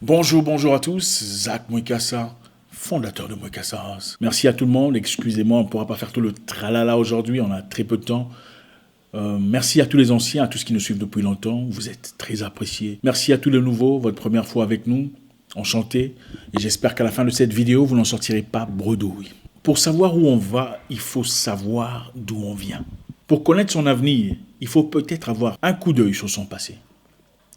Bonjour à tous, Zach Mwekassa, fondateur de Mwekassa House. Merci à tout le monde, excusez-moi, on ne pourra pas faire tout le tralala aujourd'hui, on a très peu de temps. Merci à tous les anciens, à tous ceux qui nous suivent depuis longtemps, vous êtes très appréciés. Merci à tous les nouveaux, votre première fois avec nous, enchanté. Et j'espère qu'à la fin de cette vidéo, vous n'en sortirez pas bredouille. Pour savoir où on va, il faut savoir d'où on vient. Pour connaître son avenir, il faut peut-être avoir un coup d'œil sur son passé.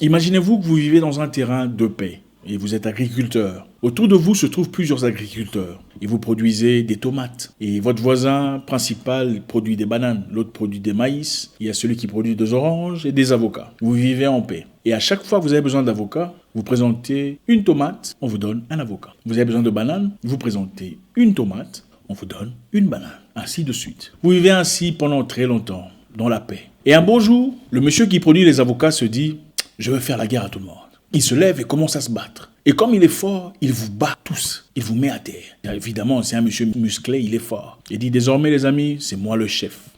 Imaginez-vous que vous vivez dans un terrain de paix et vous êtes agriculteur. Autour de vous se trouvent plusieurs agriculteurs et vous produisez des tomates. Et votre voisin principal produit des bananes, l'autre produit des maïs, il y a celui qui produit des oranges et des avocats. Vous vivez en paix. Et à chaque fois que vous avez besoin d'avocats, vous présentez une tomate, on vous donne un avocat. Vous avez besoin de bananes, vous présentez une tomate, on vous donne une banane. Ainsi de suite. Vous vivez ainsi pendant très longtemps, dans la paix. Et un beau jour, le monsieur qui produit les avocats se dit « Je veux faire la guerre à tout le monde ». Il se lève et commence à se battre. Et comme il est fort, il vous bat tous. Il vous met à terre. Et évidemment, c'est un monsieur musclé, il est fort. Il dit désormais les amis, c'est moi le chef.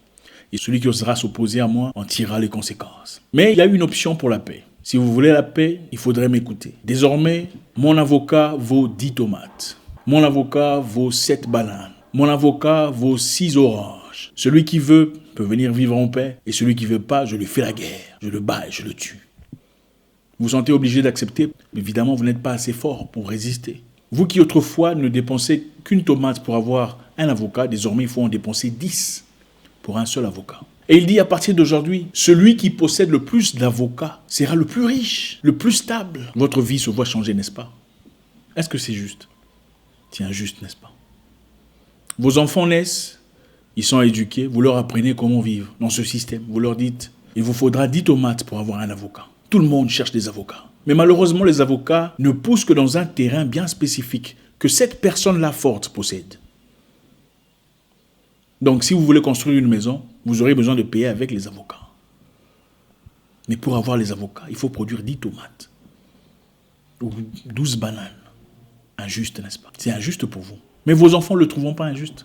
Et celui qui osera s'opposer à moi en tirera les conséquences. Mais il y a une option pour la paix. Si vous voulez la paix, il faudrait m'écouter. Désormais, mon avocat vaut 10 tomates. Mon avocat vaut 7 bananes. Mon avocat vaut 6 oranges. Celui qui veut peut venir vivre en paix. Et celui qui ne veut pas, je lui fais la guerre. Je le bats et je le tue. Vous vous sentez obligé d'accepter. Évidemment, vous n'êtes pas assez fort pour résister. Vous qui autrefois ne dépensez qu'une tomate pour avoir un avocat, désormais il faut en dépenser 10 pour un seul avocat. Et il dit à partir d'aujourd'hui, celui qui possède le plus d'avocats sera le plus riche, le plus stable. Votre vie se voit changer, n'est-ce pas? Est-ce que c'est juste? C'est injuste, n'est-ce pas? Vos enfants naissent, ils sont éduqués, vous leur apprenez comment vivre dans ce système. Vous leur dites, il vous faudra 10 tomates pour avoir un avocat. Tout le monde cherche des avocats. Mais malheureusement, les avocats ne poussent que dans un terrain bien spécifique que cette personne-là forte possède. Donc, si vous voulez construire une maison, vous aurez besoin de payer avec les avocats. Mais pour avoir les avocats, il faut produire 10 tomates ou 12 bananes. Injuste, n'est-ce pas? C'est injuste pour vous. Mais vos enfants ne le trouveront pas injuste.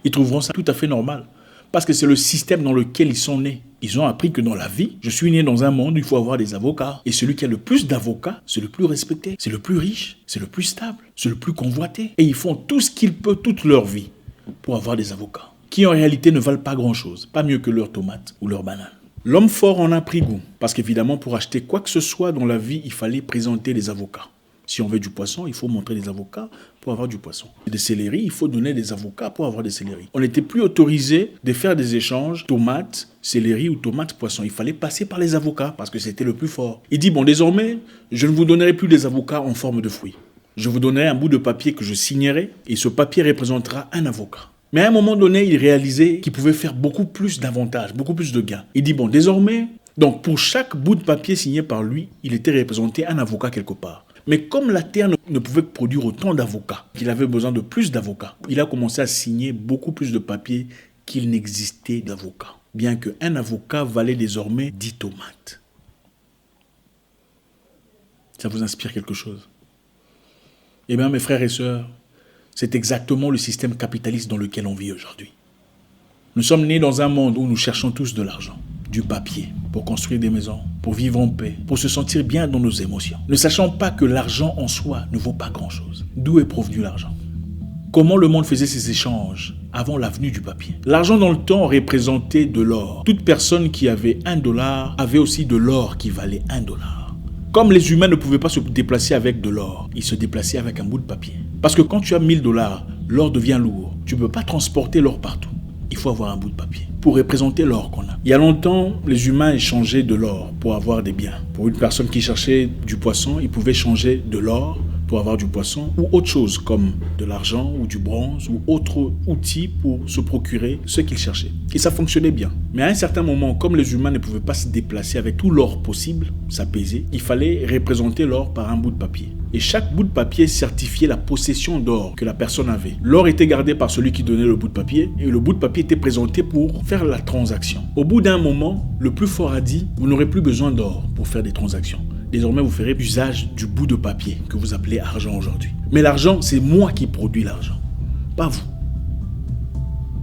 Ils trouveront ça tout à fait normal. Parce que c'est le système dans lequel ils sont nés. Ils ont appris que dans la vie, je suis né dans un monde où il faut avoir des avocats. Et celui qui a le plus d'avocats, c'est le plus respecté, c'est le plus riche, c'est le plus stable, c'est le plus convoité. Et ils font tout ce qu'ils peuvent toute leur vie pour avoir des avocats. Qui en réalité ne valent pas grand-chose. Pas mieux que leurs tomates ou leurs bananes. L'homme fort en a pris goût. Parce qu'évidemment, pour acheter quoi que ce soit dans la vie, il fallait présenter des avocats. Si on veut du poisson, il faut montrer des avocats pour avoir du poisson. Des céleris, il faut donner des avocats pour avoir des céleris. On n'était plus autorisé de faire des échanges tomates, céleri ou tomates, poisson. Il fallait passer par les avocats parce que c'était le plus fort. Il dit, bon, désormais, je ne vous donnerai plus des avocats en forme de fruits. Je vous donnerai un bout de papier que je signerai et ce papier représentera un avocat. Mais à un moment donné, il réalisait qu'il pouvait faire beaucoup plus d'avantages, beaucoup plus de gains. Il dit, bon, désormais, donc pour chaque bout de papier signé par lui, il était représenté un avocat quelque part. Mais comme la terre ne pouvait produire autant d'avocats, qu'il avait besoin de plus d'avocats, il a commencé à signer beaucoup plus de papiers qu'il n'existait d'avocats. Bien qu'un avocat valait désormais 10 tomates. Ça vous inspire quelque chose? Eh bien, mes frères et sœurs, c'est exactement le système capitaliste dans lequel on vit aujourd'hui. Nous sommes nés dans un monde où nous cherchons tous de l'argent, du papier, pour construire des maisons, pour vivre en paix, pour se sentir bien dans nos émotions. Ne sachant pas que l'argent en soi ne vaut pas grand-chose. D'où est provenu l'argent? Comment le monde faisait ses échanges avant l'avenue du papier? L'argent dans le temps représentait de l'or. Toute personne qui avait $1 avait aussi de l'or qui valait $1. Comme les humains ne pouvaient pas se déplacer avec de l'or, ils se déplaçaient avec un bout de papier. Parce que quand tu as $1000, l'or devient lourd. Tu ne peux pas transporter l'or partout. Il faut avoir un bout de papier pour représenter l'or qu'on a. Il y a longtemps, les humains échangeaient de l'or pour avoir des biens. Pour une personne qui cherchait du poisson, il pouvait changer de l'or pour avoir du poisson ou autre chose comme de l'argent ou du bronze ou autre outil pour se procurer ce qu'il cherchait. Et ça fonctionnait bien. Mais à un certain moment, comme les humains ne pouvaient pas se déplacer avec tout l'or possible, ça pesait, il fallait représenter l'or par un bout de papier. Et chaque bout de papier certifiait la possession d'or que la personne avait. L'or était gardé par celui qui donnait le bout de papier et le bout de papier était présenté pour faire la transaction. Au bout d'un moment, le plus fort a dit « Vous n'aurez plus besoin d'or pour faire des transactions. Désormais, vous ferez usage du bout de papier que vous appelez argent aujourd'hui. Mais l'argent, c'est moi qui produis l'argent, pas vous.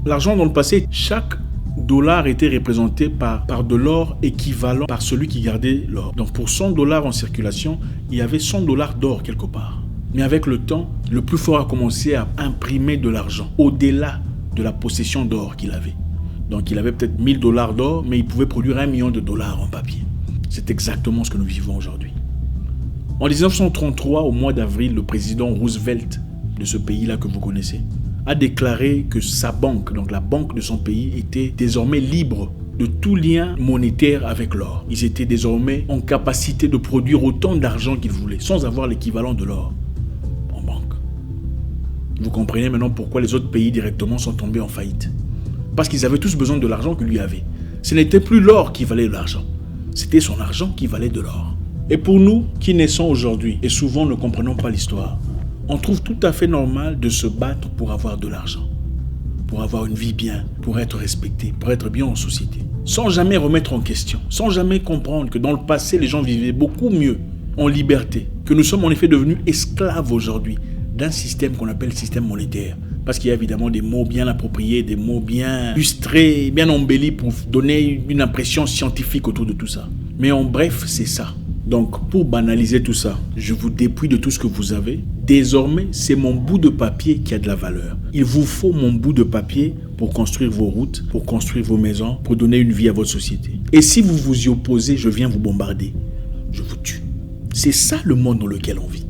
L'argent dans le passé, chaque dollars était représenté par de l'or équivalent par celui qui gardait l'or. Donc pour 100 dollars en circulation, il y avait 100 dollars d'or quelque part. Mais avec le temps, le plus fort a commencé à imprimer de l'argent au-delà de la possession d'or qu'il avait. Donc il avait peut-être 1000 dollars d'or, mais il pouvait produire 1 million de dollars en papier. C'est exactement ce que nous vivons aujourd'hui. En 1933, au mois d'avril, le président Roosevelt de ce pays-là que vous connaissez, a déclaré que sa banque, donc la banque de son pays, était désormais libre de tout lien monétaire avec l'or. Ils étaient désormais en capacité de produire autant d'argent qu'ils voulaient, sans avoir l'équivalent de l'or en banque. Vous comprenez maintenant pourquoi les autres pays directement sont tombés en faillite. Parce qu'ils avaient tous besoin de l'argent que lui avait. Ce n'était plus l'or qui valait l'argent, c'était son argent qui valait de l'or. Et pour nous qui naissons aujourd'hui, et souvent ne comprenons pas l'histoire, on trouve tout à fait normal de se battre pour avoir de l'argent, pour avoir une vie bien, pour être respecté, pour être bien en société. Sans jamais remettre en question, sans jamais comprendre que dans le passé, les gens vivaient beaucoup mieux, en liberté, que nous sommes en effet devenus esclaves aujourd'hui d'un système qu'on appelle système monétaire. Parce qu'il y a évidemment des mots bien appropriés, des mots bien illustrés, bien embellis pour donner une impression scientifique autour de tout ça. Mais en bref, c'est ça. Donc, pour banaliser tout ça, je vous dépouille de tout ce que vous avez. Désormais, c'est mon bout de papier qui a de la valeur. Il vous faut mon bout de papier pour construire vos routes, pour construire vos maisons, pour donner une vie à votre société. Et si vous vous y opposez, je viens vous bombarder. Je vous tue. C'est ça le monde dans lequel on vit.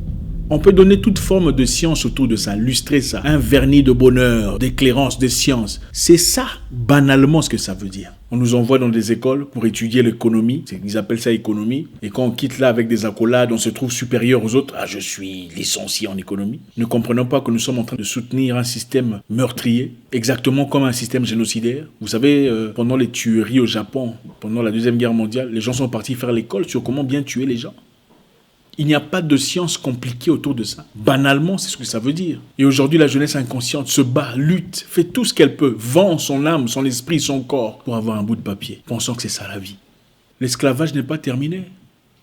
On peut donner toute forme de science autour de ça, lustrer ça, un vernis de bonheur, d'éclairance, de science. C'est ça, banalement, ce que ça veut dire. On nous envoie dans des écoles pour étudier l'économie, ils appellent ça économie, et quand on quitte là avec des accolades, on se trouve supérieur aux autres. Ah, je suis licencié en économie. Ne comprenons pas que nous sommes en train de soutenir un système meurtrier, exactement comme un système génocidaire. Vous savez, pendant les tueries au Japon, pendant la Deuxième Guerre mondiale, les gens sont partis faire l'école sur comment bien tuer les gens. Il n'y a pas de science compliquée autour de ça. Banalement, c'est ce que ça veut dire. Et aujourd'hui, la jeunesse inconsciente se bat, lutte, fait tout ce qu'elle peut, vend son âme, son esprit, son corps pour avoir un bout de papier, pensant que c'est ça la vie. L'esclavage n'est pas terminé.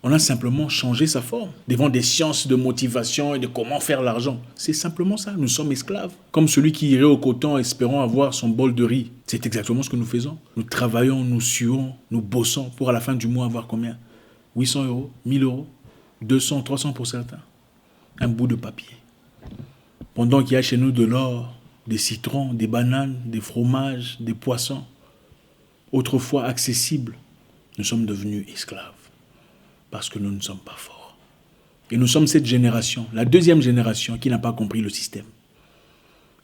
On a simplement changé sa forme. Devant des sciences de motivation et de comment faire l'argent. C'est simplement ça, nous sommes esclaves. Comme celui qui irait au coton espérant avoir son bol de riz. C'est exactement ce que nous faisons. Nous travaillons, nous suons, nous bossons pour à la fin du mois avoir combien ? 800 €, 1000 €. 200, 300 pour certains. Un bout de papier. Pendant qu'il y a chez nous de l'or, des citrons, des bananes, des fromages, des poissons, autrefois accessibles, nous sommes devenus esclaves. Parce que nous ne sommes pas forts. Et nous sommes cette génération, la deuxième génération qui n'a pas compris le système.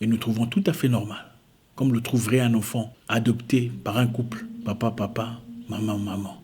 Et nous trouvons tout à fait normal, comme le trouverait un enfant adopté par un couple, papa, maman.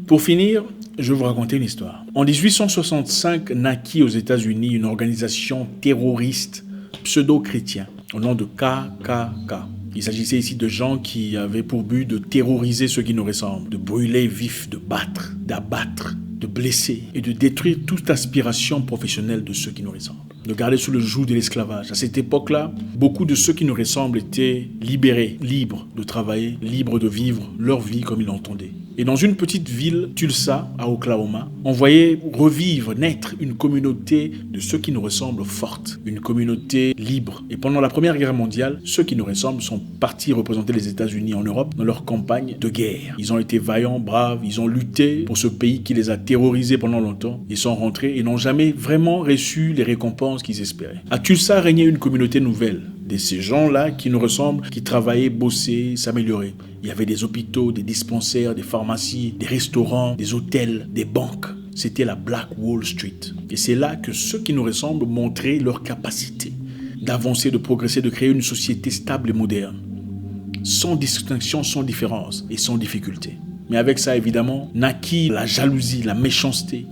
Pour finir, je vais vous raconter une histoire. En 1865, naquit aux États-Unis une organisation terroriste pseudo-chrétienne au nom de KKK. Il s'agissait ici de gens qui avaient pour but de terroriser ceux qui nous ressemblent, de brûler vifs, de battre, d'abattre, de blesser et de détruire toute aspiration professionnelle de ceux qui nous ressemblent. De garder sous le joug de l'esclavage. À cette époque-là, beaucoup de ceux qui nous ressemblent étaient libérés, libres de travailler, libres de vivre leur vie comme ils l'entendaient. Et dans une petite ville, Tulsa, à Oklahoma, on voyait revivre, naître une communauté de ceux qui nous ressemblent forte, une communauté libre. Et pendant la Première Guerre mondiale, ceux qui nous ressemblent sont partis représenter les États-Unis en Europe dans leur campagne de guerre. Ils ont été vaillants, braves, ils ont lutté pour ce pays qui les a terrorisés pendant longtemps. Ils sont rentrés et n'ont jamais vraiment reçu les récompenses qu'ils espéraient. À Tulsa régnait une communauté nouvelle, de ces gens-là qui nous ressemblent, qui travaillaient, bossaient, s'amélioraient. Il y avait des hôpitaux, des dispensaires, des pharmacies, des restaurants, des hôtels, des banques. C'était la Black Wall Street. Et c'est là que ceux qui nous ressemblent montraient leur capacité d'avancer, de progresser, de créer une société stable et moderne. Sans distinction, sans différence et sans difficulté. Mais avec ça, évidemment, naquit la jalousie, la méchanceté,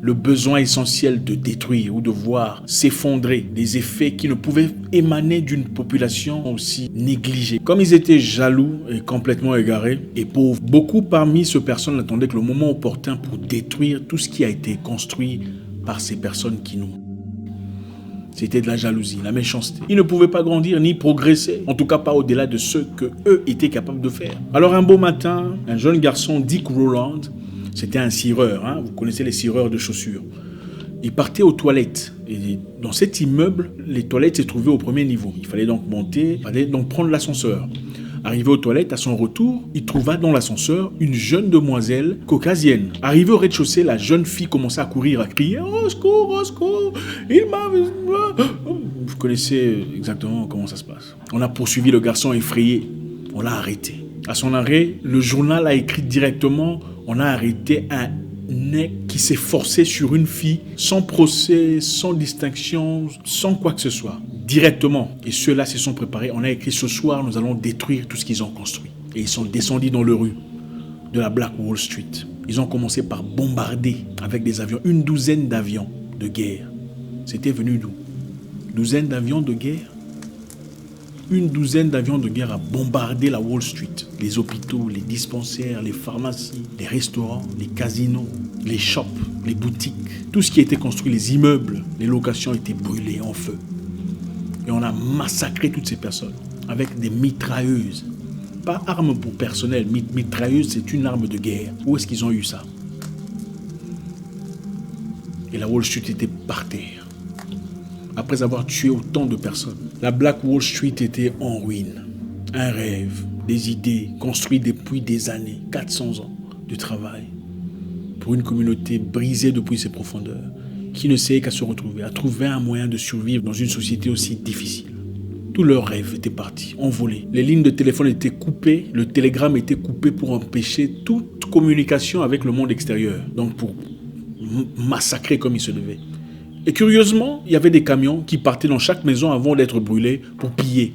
le besoin essentiel de détruire ou de voir s'effondrer des effets qui ne pouvaient émaner d'une population aussi négligée. Comme ils étaient jaloux et complètement égarés et pauvres, beaucoup parmi ces personnes attendaient que le moment opportun pour détruire tout ce qui a été construit par ces personnes qui nous... C'était de la jalousie, la méchanceté. Ils ne pouvaient pas grandir ni progresser, en tout cas pas au-delà de ce qu'eux étaient capables de faire. Alors un beau matin, un jeune garçon, Dick Rowland, c'était un cireur, vous connaissez les cireurs de chaussures. Il partait aux toilettes. Et dans cet immeuble, les toilettes se trouvaient au premier niveau. Il fallait donc monter, il fallait donc prendre l'ascenseur. Arrivé aux toilettes, à son retour, il trouva dans l'ascenseur une jeune demoiselle caucasienne. Arrivé au rez-de-chaussée, la jeune fille commença à courir, à crier « Au secours, au secours, il m'a... » Vous connaissez exactement comment ça se passe. On a poursuivi le garçon effrayé. On l'a arrêté. À son arrêt, le journal a écrit directement « On a arrêté un nec qui s'est forcé sur une fille sans procès, sans distinction, sans quoi que ce soit. » Directement. Et ceux-là se sont préparés. On a écrit ce soir, nous allons détruire tout ce qu'ils ont construit. Et ils sont descendus dans les rues de la Black Wall Street. Ils ont commencé par bombarder avec des avions, une douzaine d'avions de guerre. C'était venu d'où? Douzaine d'avions de guerre? Une douzaine d'avions de guerre a bombardé la Wall Street. Les hôpitaux, les dispensaires, les pharmacies, les restaurants, les casinos, les shops, les boutiques. Tout ce qui a été construit, les immeubles, les locations étaient brûlées en feu. Et on a massacré toutes ces personnes avec des mitrailleuses. Pas arme pour personnel, mitrailleuse c'est une arme de guerre. Où est-ce qu'ils ont eu ça? Et la Wall Street était par terre. Après avoir tué autant de personnes, la Black Wall Street était en ruine. Un rêve, des idées construites depuis des années, 400 ans de travail pour une communauté brisée depuis ses profondeurs, qui ne sait qu'à se retrouver, à trouver un moyen de survivre dans une société aussi difficile. Tous leurs rêves étaient partis, envolés. Les lignes de téléphone étaient coupées, le télégramme était coupé pour empêcher toute communication avec le monde extérieur, donc pour massacrer comme il se devait. Et curieusement, il y avait des camions qui partaient dans chaque maison avant d'être brûlés pour piller.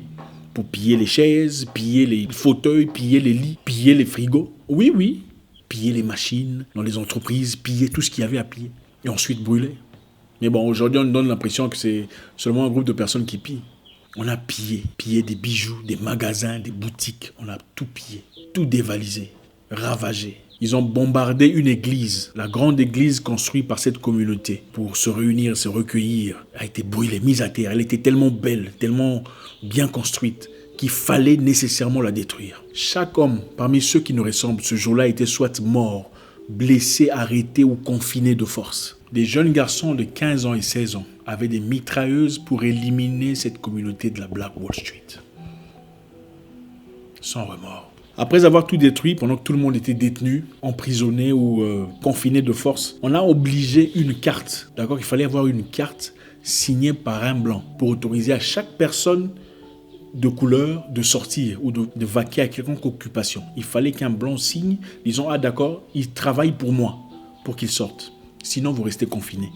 Pour piller les chaises, piller les fauteuils, piller les lits, piller les frigos. Oui, piller les machines dans les entreprises, piller tout ce qu'il y avait à piller. Et ensuite brûler. Mais bon, aujourd'hui, on nous donne l'impression que c'est seulement un groupe de personnes qui pillent. On a pillé des bijoux, des magasins, des boutiques. On a tout pillé, tout dévalisé, ravagé. Ils ont bombardé une église. La grande église construite par cette communauté pour se réunir, se recueillir, a été brûlée, mise à terre. Elle était tellement belle, tellement bien construite qu'il fallait nécessairement la détruire. Chaque homme parmi ceux qui nous ressemblent ce jour-là était soit mort, blessé, arrêté ou confiné de force. Des jeunes garçons de 15 ans et 16 ans avaient des mitrailleuses pour éliminer cette communauté de la Black Wall Street. Sans remords. Après avoir tout détruit, pendant que tout le monde était détenu, emprisonné ou confiné de force, on a obligé une carte. D'accord, il fallait avoir une carte signée par un blanc pour autoriser à chaque personne de couleur de sortir ou de vaquer à quelconque occupation. Il fallait qu'un blanc signe, disons, ah d'accord, il travaille pour moi, pour qu'il sorte. Sinon, vous restez confiné,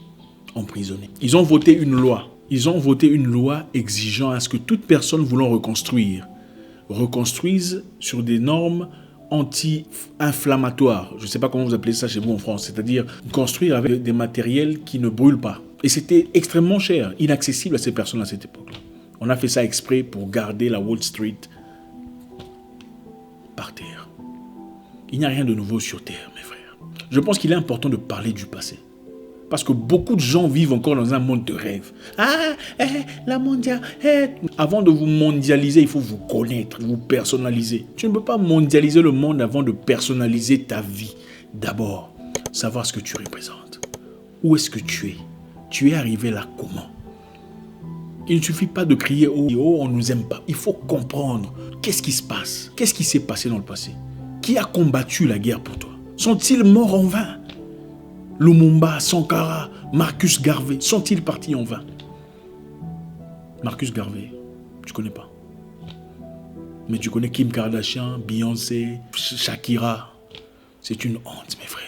emprisonné. Ils ont voté une loi. Ils ont voté une loi exigeant à ce que toute personne voulant reconstruise sur des normes anti-inflammatoires. Je ne sais pas comment vous appelez ça chez vous en France. C'est-à-dire construire avec des matériels qui ne brûlent pas. Et c'était extrêmement cher, inaccessible à ces personnes à cette époque-là. On a fait ça exprès pour garder la Wall Street par terre. Il n'y a rien de nouveau sur terre, mes frères. Je pense qu'il est important de parler du passé. Parce que beaucoup de gens vivent encore dans un monde de rêve. La mondialisation. Avant de vous mondialiser, il faut vous connaître, vous personnaliser. Tu ne peux pas mondialiser le monde avant de personnaliser ta vie. D'abord, savoir ce que tu représentes. Où est-ce que tu es? Tu es arrivé là comment? Il ne suffit pas de crier oh, on ne nous aime pas. Il faut comprendre qu'est-ce qui se passe. Qu'est-ce qui s'est passé dans le passé? Qui a combattu la guerre pour toi? Sont-ils morts en vain? Lumumba, Sankara, Marcus Garvey, sont-ils partis en vain? Marcus Garvey, tu connais pas. Mais tu connais Kim Kardashian, Beyoncé, Shakira. C'est une honte, mes frères.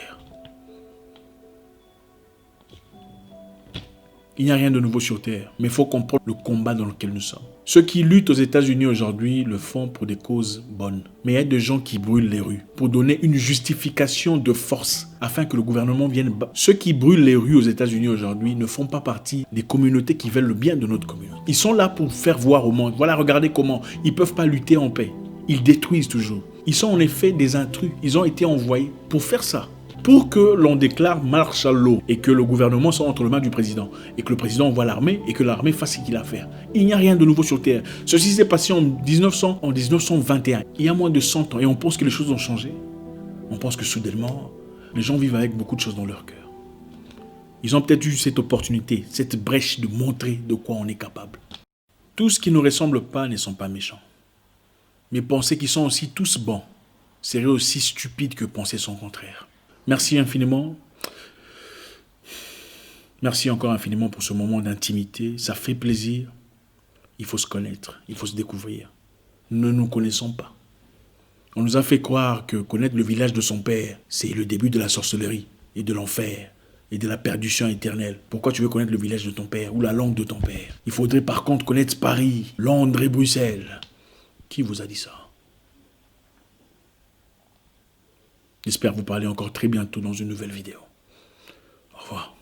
Il n'y a rien de nouveau sur Terre, mais il faut comprendre le combat dans lequel nous sommes. Ceux qui luttent aux États-Unis aujourd'hui le font pour des causes bonnes. Mais il y a des gens qui brûlent les rues pour donner une justification de force afin que le gouvernement vienne. Ceux qui brûlent les rues aux États-Unis aujourd'hui ne font pas partie des communautés qui veulent le bien de notre communauté. Ils sont là pour faire voir au monde. Voilà, regardez comment. Ils ne peuvent pas lutter en paix. Ils détruisent toujours. Ils sont en effet des intrus. Ils ont été envoyés pour faire ça. Pour que l'on déclare martial law et que le gouvernement soit entre les mains du président et que le président envoie l'armée et que l'armée fasse ce qu'il a à faire. Il n'y a rien de nouveau sur Terre. Ceci s'est passé en 1921, il y a moins de 100 ans, et on pense que les choses ont changé. On pense que soudainement, les gens vivent avec beaucoup de choses dans leur cœur. Ils ont peut-être eu cette opportunité, cette brèche de montrer de quoi on est capable. Tous qui ne ressemblent pas ne sont pas méchants. mais penser qu'ils sont aussi tous bons serait aussi stupide que penser son contraire. Merci infiniment. Merci encore infiniment pour ce moment d'intimité. Ça fait plaisir. Il faut se connaître, il faut se découvrir. Nous ne nous connaissons pas. On nous a fait croire que connaître le village de son père, c'est le début de la sorcellerie et de l'enfer et de la perdition éternelle. Pourquoi tu veux connaître le village de ton père ou la langue de ton père? Il faudrait par contre connaître Paris, Londres et Bruxelles. Qui vous a dit ça? J'espère vous parler encore très bientôt dans une nouvelle vidéo. Au revoir.